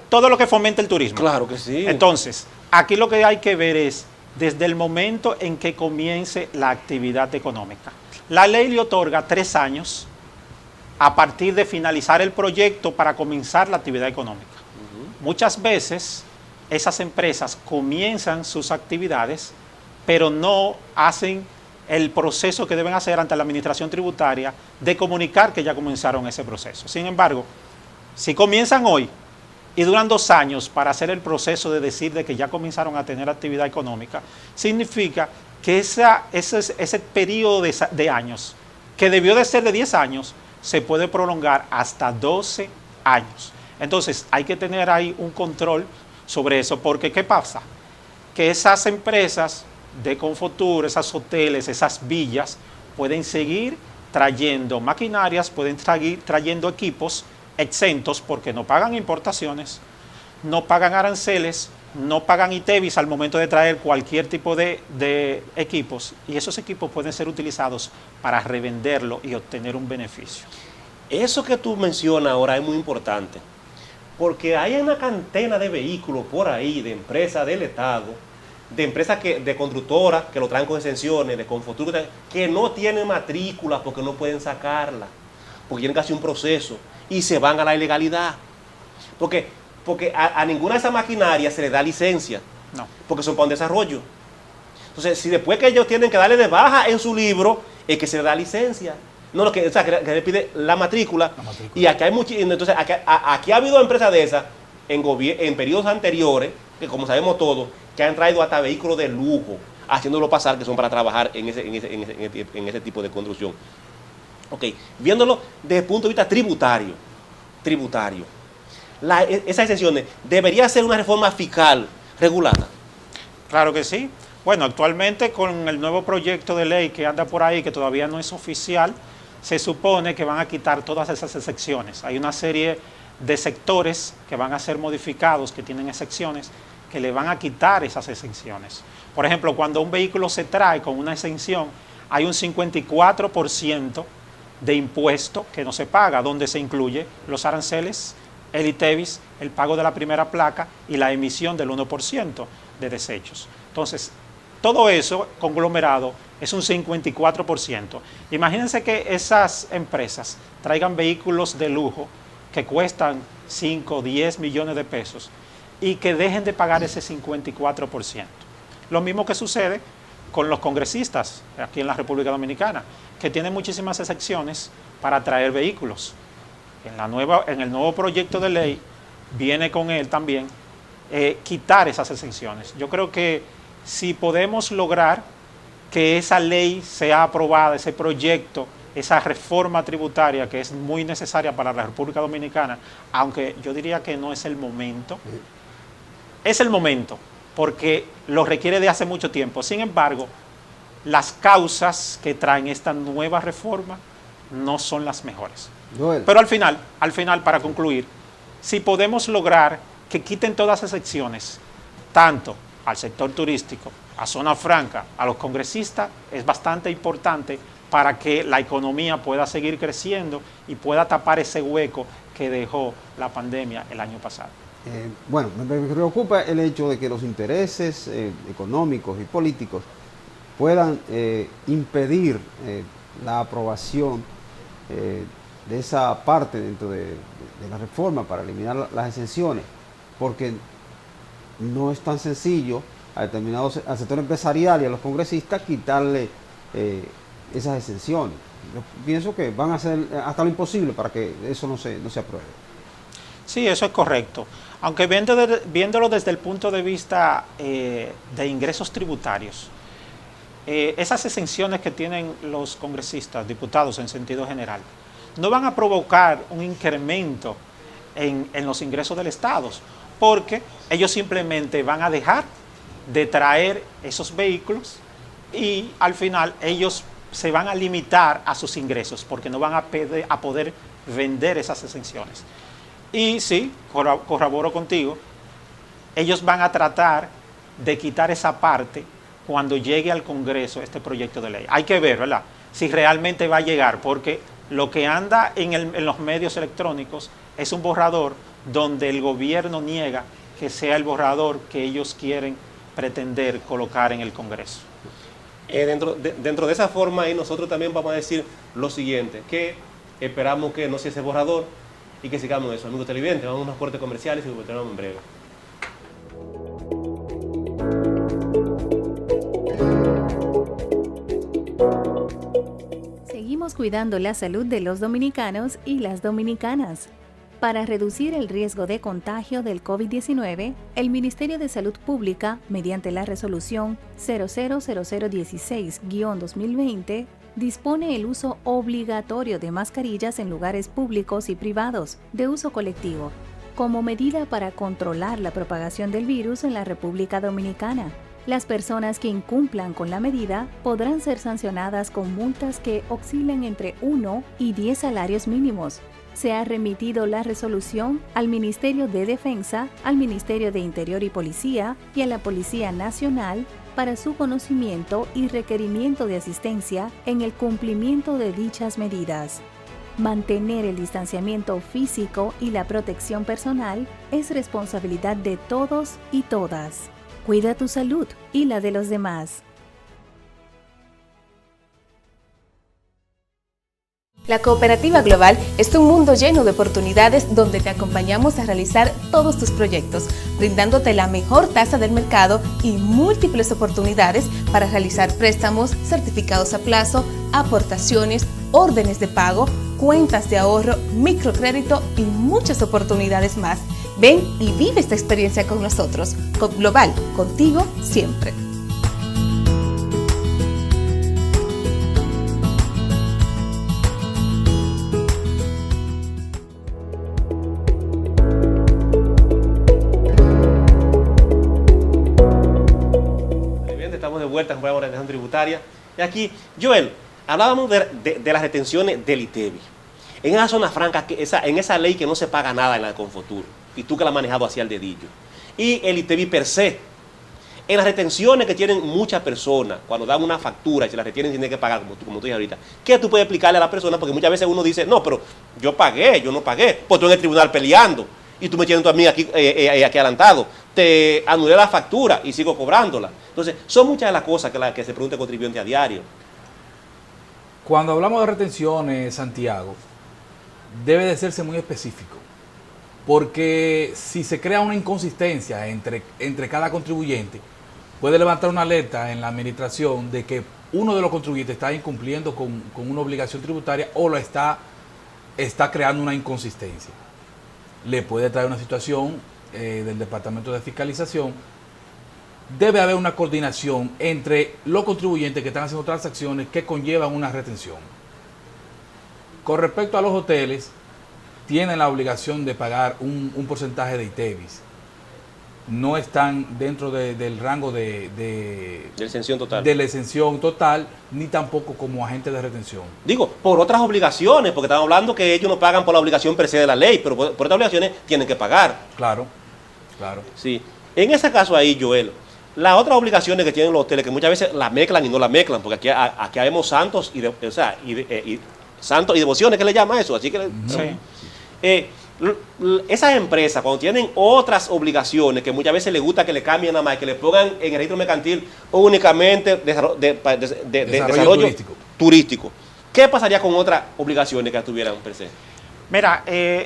Speaker 6: todo lo que fomente el turismo.
Speaker 1: Claro que sí.
Speaker 6: Entonces, aquí lo que hay que ver es desde el momento en que comience la actividad económica. La ley le otorga 3 años a partir de finalizar el proyecto para comenzar la actividad económica. Muchas veces esas empresas comienzan sus actividades, pero no hacen el proceso que deben hacer ante la administración tributaria de comunicar que ya comenzaron ese proceso. Sin embargo, si comienzan hoy y duran 2 años para hacer el proceso de decir de que ya comenzaron a tener actividad económica, significa que ese periodo de años, que debió de ser de 10 años, se puede prolongar hasta 12 años. Entonces, hay que tener ahí un control sobre eso, porque ¿qué pasa? Que esas empresas de Confotur, esas hoteles, esas villas, pueden seguir trayendo maquinarias, pueden seguir trayendo equipos exentos porque no pagan importaciones, no pagan aranceles, no pagan ITEVIS al momento de traer cualquier tipo de equipos, y esos equipos pueden ser utilizados para revenderlo y obtener un beneficio.
Speaker 1: Eso que tú mencionas ahora es muy importante, porque hay una cantera de vehículos por ahí, de empresas del Estado, de empresas de constructoras que lo traen con exenciones, de Confotur, que no tienen matrícula porque no pueden sacarla, porque tienen que hacer un proceso y se van a la ilegalidad. Porque a ninguna de esas maquinarias se les da licencia,
Speaker 6: No.
Speaker 1: porque son para un desarrollo. Entonces, si después que ellos tienen que darle de baja en su libro, es que se les da licencia. No, o sea, que le pide la matrícula. Y aquí hay entonces aquí ha habido empresas de esas en periodos anteriores, que como sabemos todos, que han traído hasta vehículos de lujo, haciéndolo pasar que son para trabajar en ese tipo de construcción. Ok, viéndolo desde el punto de vista tributario, esas exenciones, ¿debería ser una reforma fiscal regulada?
Speaker 6: Claro que sí. Bueno, actualmente con el nuevo proyecto de ley que anda por ahí, que todavía no es oficial, se supone que van a quitar todas esas excepciones. Hay una serie de sectores que van a ser modificados, que tienen excepciones, que le van a quitar esas exenciones. Por ejemplo, cuando un vehículo se trae con una exención, hay un 54% de impuesto que no se paga, donde se incluye los aranceles, el ITEVIS, el pago de la primera placa y la emisión del 1% de desechos. Entonces, todo eso conglomerado es un 54%. Imagínense que esas empresas traigan vehículos de lujo que cuestan 5, 10 millones de pesos y que dejen de pagar ese 54%. Lo mismo que sucede con los congresistas aquí en la República Dominicana, que tienen muchísimas excepciones para traer vehículos. En el nuevo proyecto de ley viene con él también quitar esas exenciones. Yo creo que si podemos lograr que esa ley sea aprobada, ese proyecto, esa reforma tributaria que es muy necesaria para la República Dominicana, aunque yo diría que no es el momento, es el momento, porque lo requiere de hace mucho tiempo. Sin embargo, las causas que traen esta nueva reforma no son las mejores.
Speaker 5: Joel.
Speaker 6: Pero al final, para concluir, si podemos lograr que quiten todas las excepciones, tanto al sector turístico, a zona franca, a los congresistas, es bastante importante para que la economía pueda seguir creciendo y pueda tapar ese hueco que dejó la pandemia el año pasado.
Speaker 5: Bueno, me preocupa el hecho de que los intereses económicos y políticos puedan impedir la aprobación de esa parte dentro de la reforma para eliminar las exenciones, porque no es tan sencillo al sector empresarial y a los congresistas quitarle esas exenciones. Yo pienso que van a hacer hasta lo imposible para que eso no se apruebe.
Speaker 6: Sí, eso es correcto. Aunque viéndolo desde el punto de vista de ingresos tributarios, esas exenciones que tienen los congresistas, diputados en sentido general, no van a provocar un incremento en los ingresos del Estado, porque ellos simplemente van a dejar de traer esos vehículos y al final ellos se van a limitar a sus ingresos porque no van a poder vender esas exenciones. Y sí, corroboro contigo, ellos van a tratar de quitar esa parte cuando llegue al Congreso este proyecto de ley. Hay que ver, ¿verdad?, si realmente va a llegar, porque lo que anda en los medios electrónicos es un borrador donde el gobierno niega que sea el borrador que ellos quieren pretender colocar en el Congreso.
Speaker 1: Dentro de esa forma, y nosotros también vamos a decir lo siguiente, que Esperamos que no sea ese borrador y que sigamos eso. Amigos televidentes, vamos a unos cortes comerciales y volvemos en breve.
Speaker 4: Seguimos cuidando la salud de los dominicanos y las dominicanas. Para reducir el riesgo de contagio del COVID-19, el Ministerio de Salud Pública, mediante la resolución 000016-2020, dispone el uso obligatorio de mascarillas en lugares públicos y privados de uso colectivo, como medida para controlar la propagación del virus en la República Dominicana. Las personas que incumplan con la medida podrán ser sancionadas con multas que oscilen entre 1 y 10 salarios mínimos. Se ha remitido la resolución al Ministerio de Defensa, al Ministerio de Interior y Policía y a la Policía Nacional para su conocimiento y requerimiento de asistencia en el cumplimiento de dichas medidas. Mantener el distanciamiento físico y la protección personal es responsabilidad de todos y todas. Cuida tu salud y la de los demás.
Speaker 3: La Cooperativa Global es un mundo lleno de oportunidades donde te acompañamos a realizar todos tus proyectos, brindándote la mejor tasa del mercado y múltiples oportunidades para realizar préstamos, certificados a plazo, aportaciones, órdenes de pago, cuentas de ahorro, microcrédito y muchas oportunidades más. Ven y vive esta experiencia con nosotros. COP Global, contigo siempre.
Speaker 1: Estamos de vuelta con la organización tributaria. Y aquí, Joel, hablábamos de las retenciones del ITEVI. En esa zona franca, en esa ley que no se paga nada en la Confotur, y tú que la has manejado hacia el dedillo. Y el ITEVI per se. En las retenciones que tienen muchas personas, cuando dan una factura y se la retienen tienen que pagar, como tú dices ahorita, ¿qué tú puedes explicarle a la persona? Porque muchas veces uno dice, no, pero yo pagué, yo no pagué. Pues tú en el tribunal peleando. Y tú me tienes a mí aquí adelantado, te anulé la factura y sigo cobrándola. Entonces, son muchas de las cosas que se pregunta el contribuyente a diario.
Speaker 2: Cuando hablamos de retenciones, Santiago, debe de serse muy específico, porque si se crea una inconsistencia entre cada contribuyente, puede levantar una alerta en la administración de que uno de los contribuyentes está incumpliendo con una obligación tributaria o lo está creando una inconsistencia. Le puede traer una situación del Departamento de Fiscalización. Debe haber una coordinación entre los contribuyentes que están haciendo transacciones que conllevan una retención. Con respecto a los hoteles, tienen la obligación de pagar un porcentaje de ITEVIS. No están dentro del rango de
Speaker 1: la exención total.
Speaker 2: De la exención total, ni tampoco como agentes de retención.
Speaker 1: Digo, por otras obligaciones, porque estamos hablando que ellos no pagan por la obligación per se de la ley, pero por otras obligaciones tienen que pagar.
Speaker 2: Claro, claro.
Speaker 1: Sí. En ese caso ahí, Joel, las otras obligaciones que tienen los hoteles, que muchas veces la mezclan y no la mezclan, porque aquí vemos santos santos y devociones, ¿qué le llama eso? Así que
Speaker 6: Sí.
Speaker 1: Esas empresas, cuando tienen otras obligaciones, que muchas veces les gusta que le cambien nada más, que le pongan en el registro mercantil únicamente desarrollo turístico. ¿Qué pasaría con otras obligaciones que tuvieran per se?
Speaker 6: Mira,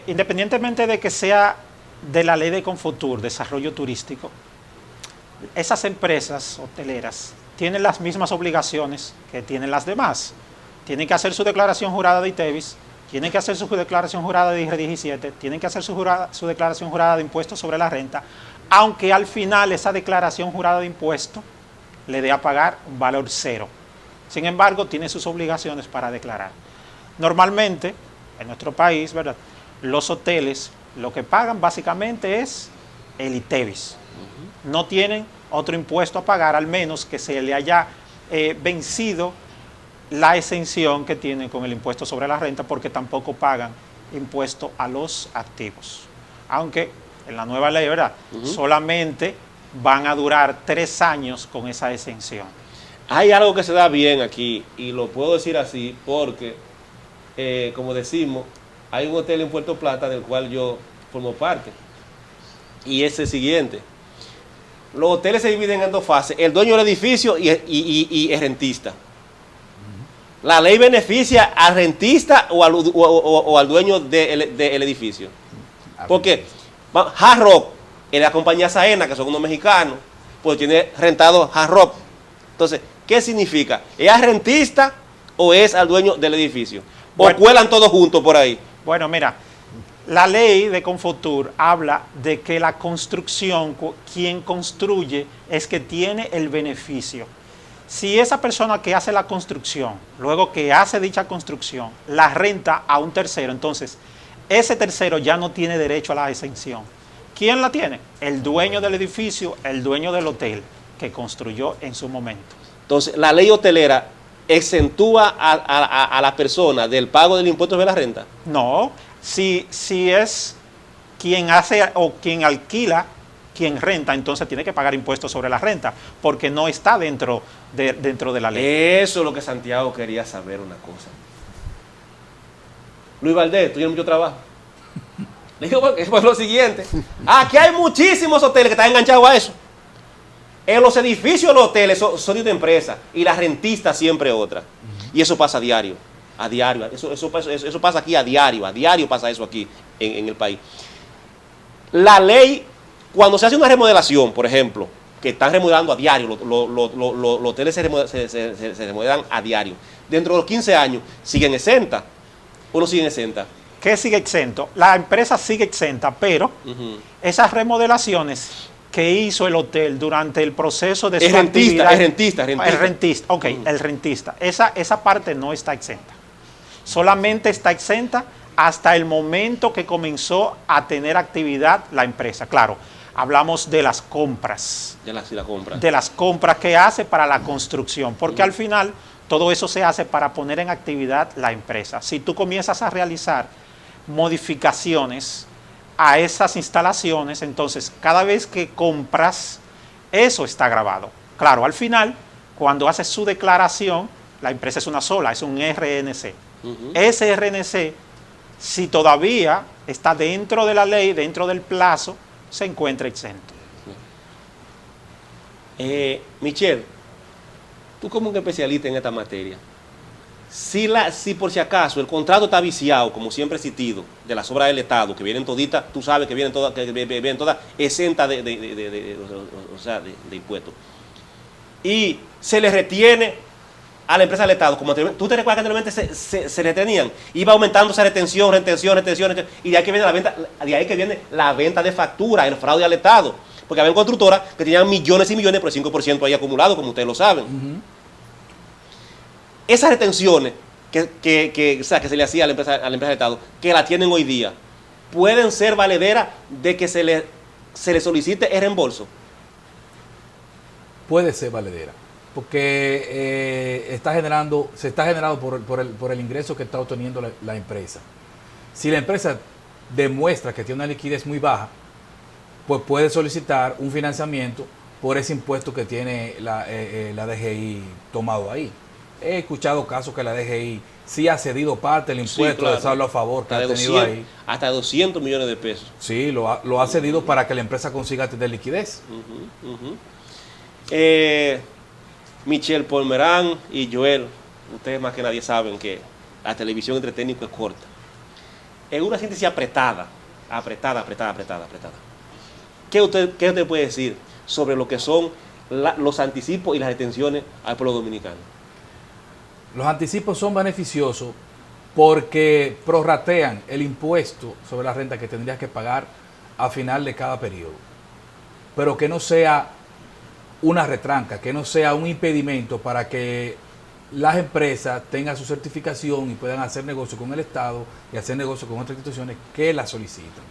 Speaker 6: independientemente de que sea de la ley de Confotur, desarrollo turístico, esas empresas hoteleras tienen las mismas obligaciones que tienen las demás. Tienen que hacer su declaración jurada de ITEVIS, tienen que hacer su declaración jurada de IR 17, tienen que hacer su declaración jurada de impuestos sobre la renta, aunque al final esa declaración jurada de impuestos le dé a pagar un valor cero. Sin embargo, tiene sus obligaciones para declarar. Normalmente, en nuestro país, ¿verdad?, los hoteles lo que pagan básicamente es el ITEVIS. No tienen otro impuesto a pagar, al menos que se le haya vencido la exención que tienen con el impuesto sobre la renta, porque tampoco pagan impuesto a los activos. Aunque en la nueva ley, ¿verdad?, solamente van a durar 3 años con esa exención.
Speaker 1: Hay algo que se da bien aquí, y lo puedo decir así porque, como decimos, hay un hotel en Puerto Plata del cual yo formo parte, y es el siguiente. Los hoteles se dividen en 2 fases: el dueño del edificio y el rentista. ¿La ley beneficia al rentista o al dueño del edificio? Porque Hard Rock, en la compañía Saena, que son unos mexicanos, pues tiene rentado Hard Rock. Entonces, ¿qué significa? ¿Es al rentista o es al dueño del edificio? ¿O
Speaker 6: Bueno,
Speaker 1: cuelan todos juntos por ahí?
Speaker 6: Bueno, mira, la ley de Confotur habla de que la construcción, quien construye es que tiene el beneficio. Si esa persona que hace la construcción, luego que hace dicha construcción, la renta a un tercero, entonces ese tercero ya no tiene derecho a la exención. ¿Quién la tiene? El dueño del edificio, el dueño del hotel que construyó en su momento.
Speaker 1: Entonces, la ley hotelera exentúa a la persona del pago del impuesto de la renta.
Speaker 6: No, si es quien hace o quien alquila, quien renta, entonces tiene que pagar impuestos sobre la renta, porque no está dentro de la ley.
Speaker 1: Eso es lo que Santiago quería saber, una cosa. Luis Valdés, tú tienes mucho trabajo. Le digo, es lo siguiente. Aquí hay muchísimos hoteles que están enganchados a eso. En los edificios los hoteles son de una empresa y la rentista siempre otra. Y eso pasa a diario. A diario. Eso pasa aquí a diario pasa eso aquí en el país. La ley, cuando se hace una remodelación, por ejemplo, que están remodelando a diario, los hoteles se remodelan a diario. Dentro de los 15 años, siguen exentas. ¿O no siguen exentas?
Speaker 6: ¿Qué sigue exento? La empresa sigue exenta, pero esas remodelaciones que hizo el hotel durante el proceso de su actividad.
Speaker 1: Es rentista.
Speaker 6: El rentista, ok, el rentista. Esa parte no está exenta. Solamente está exenta hasta el momento que comenzó a tener actividad la empresa. Claro, hablamos de las compras. De las compras que hace para la construcción, porque al final todo eso se hace para poner en actividad la empresa. Si tú comienzas a realizar modificaciones a esas instalaciones, entonces cada vez que compras, eso está grabado. Claro, al final, cuando haces su declaración, la empresa es una sola, es un RNC. Ese RNC, si todavía está dentro de la ley, dentro del plazo, se encuentra exento.
Speaker 1: Michelle, tú como un especialista en esta materia, si por si acaso el contrato está viciado, como siempre he existido, de las obras del Estado, que vienen toditas, tú sabes que vienen todas exentas de impuestos, y se les retiene a la empresa del Estado, como tú te recuerdas que anteriormente se retenían, iba aumentando esa retención, y de ahí que viene la venta de factura, el fraude al Estado, porque había constructoras que tenían millones y millones, pero 5% ahí acumulado, como ustedes lo saben. Esas retenciones que se le hacía a la empresa del Estado, que la tienen hoy día, pueden ser valederas de que se le solicite el reembolso.
Speaker 2: Puede ser valedera, porque se está generando por el ingreso que está obteniendo la empresa. Si la empresa demuestra que tiene una liquidez muy baja, pues puede solicitar un financiamiento por ese impuesto que tiene la DGI tomado ahí. He escuchado casos que la DGI sí ha cedido parte del impuesto, claro, de saldo a favor que ha tenido ahí.
Speaker 1: Hasta 200 millones de pesos.
Speaker 2: Sí, lo ha cedido para que la empresa consiga tener liquidez.
Speaker 1: Michelle Polmerán y Joel, ustedes más que nadie saben que la televisión entretécnica es corta. En una síntesis apretada. ¿Qué usted puede decir sobre lo que son los anticipos y las retenciones al pueblo dominicano?
Speaker 2: Los anticipos son beneficiosos porque prorratean el impuesto sobre la renta que tendrías que pagar a final de cada periodo. Pero que no sea una retranca, que no sea un impedimento para que las empresas tengan su certificación y puedan hacer negocio con el Estado y hacer negocio con otras instituciones que la solicitan.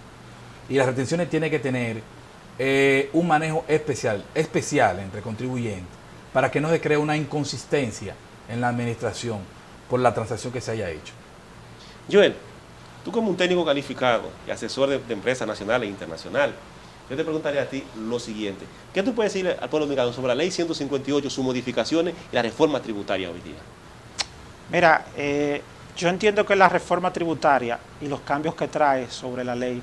Speaker 2: Y las retenciones tienen que tener un manejo especial entre contribuyentes para que no se cree una inconsistencia en la administración por la transacción que se haya hecho.
Speaker 1: Joel, tú como un técnico calificado y asesor de empresas nacionales e internacionales, yo te preguntaría a ti lo siguiente: ¿qué tú puedes decirle al pueblo dominicano sobre la ley 158, sus modificaciones y la reforma tributaria hoy día?
Speaker 6: Mira, yo entiendo que la reforma tributaria y los cambios que trae sobre la ley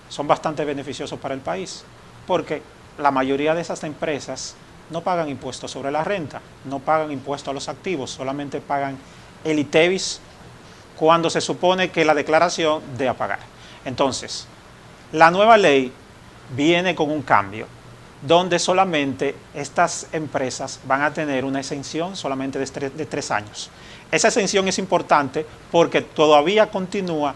Speaker 6: son bastante beneficiosos para el país, porque la mayoría de esas empresas no pagan impuestos sobre la renta, no pagan impuestos a los activos, solamente pagan el ITEVIS cuando se supone que la declaración debe pagar. Entonces, la nueva ley viene con un cambio, donde solamente estas empresas van a tener una exención solamente de 3 años. Esa exención es importante porque todavía continúa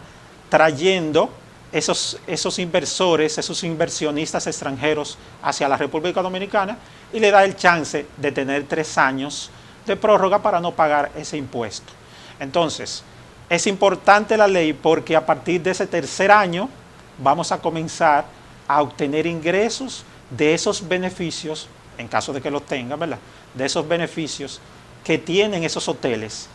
Speaker 6: trayendo esos inversores, esos inversionistas extranjeros hacia la República Dominicana y le da el chance de tener 3 años de prórroga para no pagar ese impuesto. Entonces, es importante la ley porque a partir de ese 3er año vamos a comenzar a obtener ingresos de esos beneficios, en caso de que los tengan, ¿verdad? De esos beneficios que tienen esos hoteles,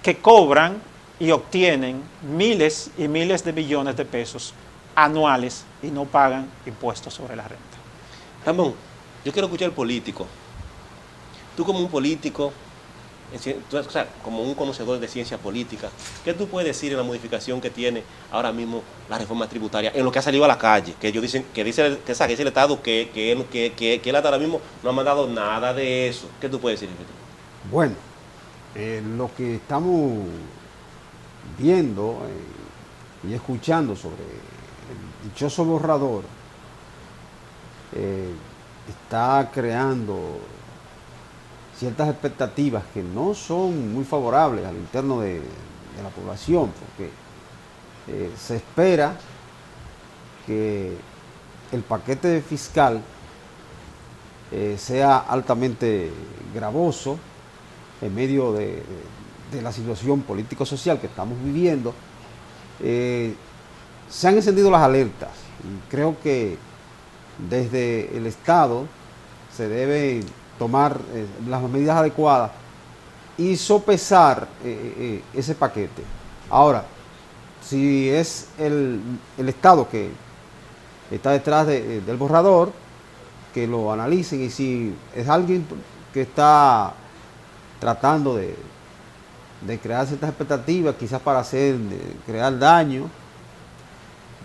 Speaker 6: que cobran y obtienen miles y miles de millones de pesos anuales y no pagan impuestos sobre la renta.
Speaker 1: Ramón, yo quiero escuchar al político. Tú como un político, o sea, como un conocedor de ciencia política, ¿qué tú puedes decir en la modificación que tiene ahora mismo la reforma tributaria, en lo que ha salido a la calle? Que ellos dicen, que dice el Estado que él hasta ahora mismo no ha mandado nada de eso. ¿Qué tú puedes decir?
Speaker 5: Bueno, lo que estamos viendo y escuchando sobre el dichoso borrador está creando ciertas expectativas que no son muy favorables al interno de la población, porque se espera que el paquete fiscal sea altamente gravoso en medio de la situación político-social que estamos viviendo. Se han encendido las alertas y creo que desde el Estado se debe tomar las medidas adecuadas y sopesar ese paquete. Ahora, si es el Estado que está detrás del borrador, que lo analicen, y si es alguien que está tratando de crear ciertas expectativas, quizás para crear daño,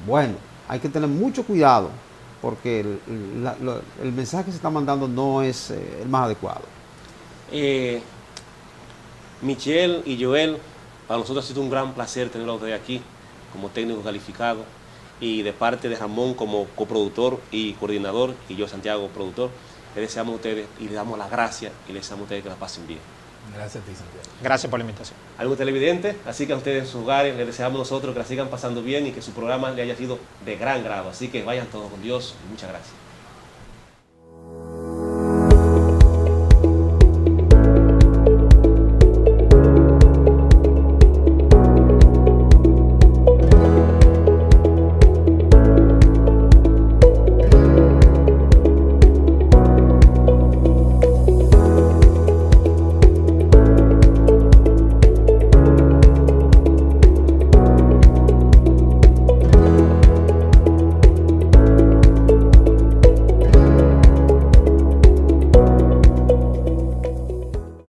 Speaker 5: bueno, hay que tener mucho cuidado, porque el mensaje que se está mandando no es el más adecuado.
Speaker 1: Michelle y Joel, para nosotros ha sido un gran placer tenerlos de aquí como técnico calificado, y de parte de Ramón como coproductor y coordinador, y yo, Santiago, productor, les deseamos a ustedes y les damos las gracias y les deseamos a ustedes que la pasen bien.
Speaker 2: Gracias a ti, Santiago.
Speaker 6: Gracias por la invitación.
Speaker 1: Algo televidente, así que a ustedes en sus hogares les deseamos nosotros que la sigan pasando bien y que su programa le haya sido de gran grado. Así que vayan todos con Dios y muchas gracias.